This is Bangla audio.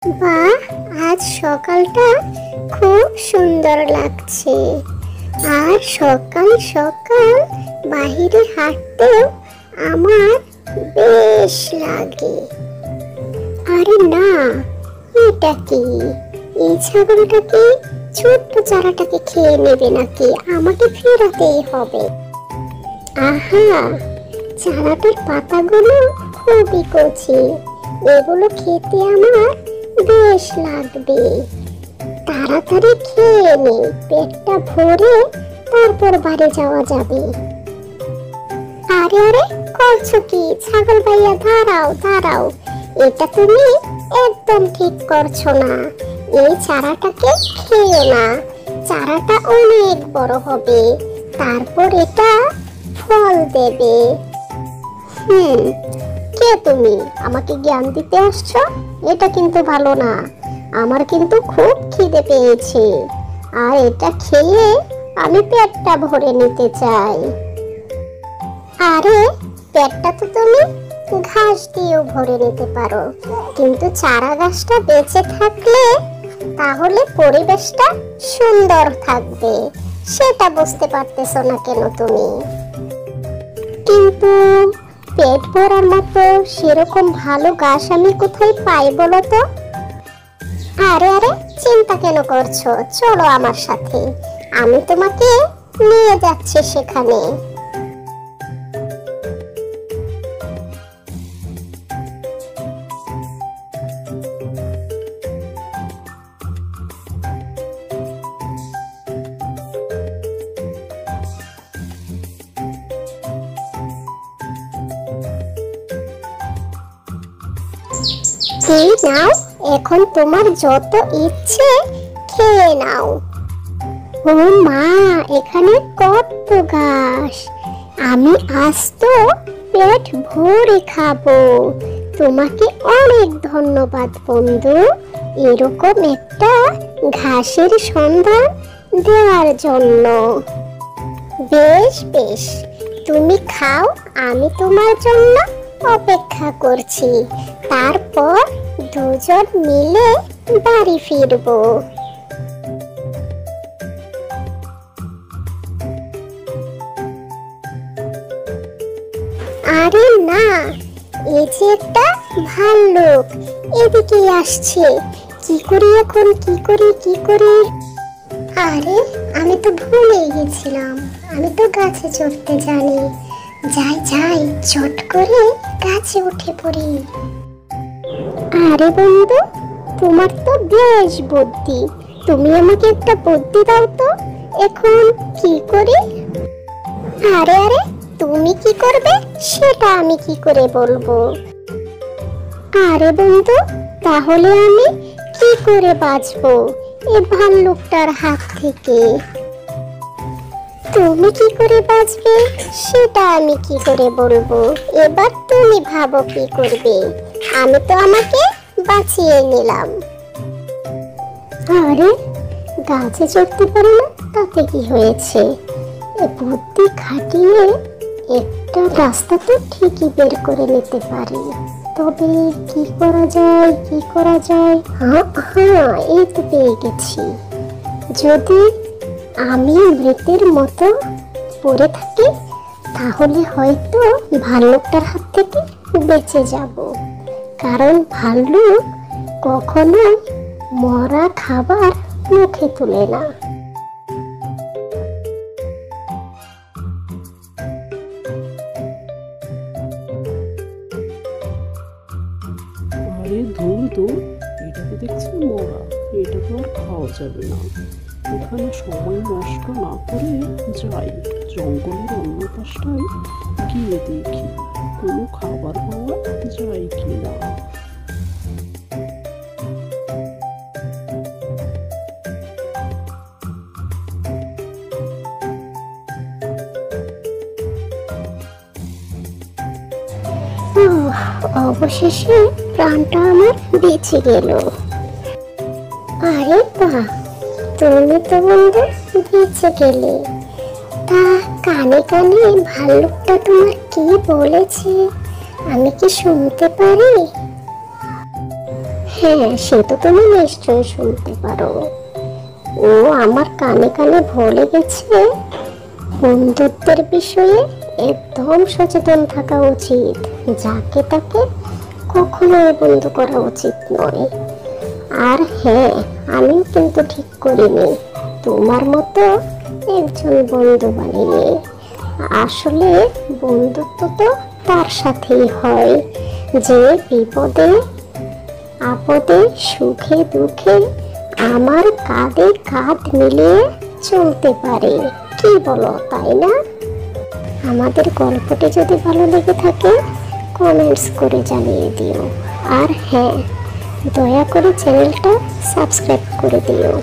বাহ, আজ সকালটা খুব সুন্দর লাগছে। আর সকাল সকাল বাইরে হাঁটতেও আমার বেশ লাগে। আরে না, এটা কি? এই ছাগলটাকে ছোট্ট চারাটাকে খেয়ে নেবে নাকি? আমাকে ফেরাতেই হবে। আহা, চারাটার পাতাগুলো খুবই কচি, এগুলো খেতে আমার বেশ লাগবে। তাড়াতাড়ি খেয়ে নে, পেটটা ভরে তারপর বাড়ি যাওয়া যাবে। আরে আরে, করছো কি? ছাগল ভাইয়া, দাঁড়াও দাঁড়াও, এটা তুমি একদম ঠিক করছো না। এই চারাটাকে খেয়ে না, চারাটা অনেক বড় হবে, তারপর এটা ফল দেবে। কে তুমি? আমাকে জ্ঞান দিতে আসছো? এটা কিন্তু ভালো না। আমার কিন্তু খুব খিদে পেয়েছে, আর এটা খেয়ে আমি পেটটা ভরে নিতে চাই। আরে, পেটটা তো তুমি ঘাস দিয়েও ভরে নিতে পারো, কিন্তু চারা গাছটা বেঁচে থাকলে তাহলে পরিবেশটা সুন্দর থাকবে। সেটা বুঝতে পারতেছো না কেন তুমি? কিন্তু পেট ভরার মতো সেরকম ভালো ঘাস আমি কোথায় পাই বলো তো? আরে আরে, চিন্তা কেন করছো? চলো আমার সাথে, আমি তোমাকে নিয়ে যাচ্ছি সেখানে। এই নাও, এখন তোমার যত ইচ্ছে খেয়ে নাও। ও মা, এখানে কত ঘাস! আমি আজ তো পেট ভরে খাবো। তোমাকে অনেক ধন্যবাদ বন্ধু, এরকম একটা ঘাসের সন্ধান দেওয়ার জন্য। বেশ বেশ, তুমি খাও, আমি তোমার জন্য অপেক্ষা করছি। তারপর দুজন মিলে বাড়ি ফিরবো। আরে না, এই যে একটা ভাল্লুক এদিকে আসছে। কি করি এখন, কি করি? আরে, আমি তো ভুলেই গেছিলাম, আমি তো গাছে চড়তে জানি। যাই, চট করে গাছে উঠে পড়ি। আরে বন্ধু, তোমার তো বেশ বুদ্ধি, তুমি আমাকে একটা বুদ্ধি দাও তো। এখন কি করি? আরে আরে, তুমি কি করবে সেটা আমি কি করে বলবো? আরে বন্ধু, তাহলে আমি কি করে বাঁচবো এই ভাল্লুকটার হাত থেকে? তুমি কি করে বাঁচবে সেটা আমি কি করে বলবো? এবার তুমি ভাবো কি করবে। আমি তো আমাকে বাঁচিয়ে নিলাম। আরে, গাছে চড়তে পারে না তাতে কি হয়েছে? বুদ্ধি খাটিয়ে একটা রাস্তা তো ঠিকই বের করে নিতে পারি। তবে কি করা যায়? হ্যাঁ, এই তো পেয়ে গেছি। যদি আমি মৃতের মতো পড়ে থাকি তাহলে হয়তো ভাল্লুকটার হাত থেকে বেঁচে যাব, কারণ ভাল্লুক কখনোই মরা খাবার মুখে তুলে না। আরে ধুর, এটা তো দেখছি মরা, এটা তো আর খাওয়া যাবে না। এখানে সময় নষ্ট না করে যাই, জঙ্গলের অন্য পাশটায় গিয়ে দেখি কোনো খাবার পাওয়া যায় কি না। অবশেষে প্রাণটা আমার বেঁচে গেল। আরে বাহ, তুমি তো বন্ধু বেঁচে গেলে। তা কানে কানে ভাল্লুকটা তোমার কি বলেছে আমি কি শুনতে পারি? হ্যাঁ, সে তো তুমি নিশ্চয়ই শুনতে পারো। ও আমার কানে কানে বলে গেছে বন্ধুত্বের বিষয়ে একদম সচেতন থাকা উচিত, যাকে তাকে কখনোই বন্ধু করা উচিত নয়। আর হ্যাঁ, আমিও কিন্তু ঠিক করিনি তোমার মতো একজন বন্ধু বানিয়ে। আসলে বন্ধুত্ব তো তার সাথেই হয় যে বিপদে আপদে সুখে দুঃখে আমার কাঁধে কাঁধ মিলিয়ে চলতে পারে। কি বলো, তাই না? আমাদের গল্পটি যদি ভালো লেগে থাকে কমেন্টস করে জানিয়ে দিও। আর হ্যাঁ, দয়া করে চ্যানেলটা সাবস্ক্রাইব করে দিও।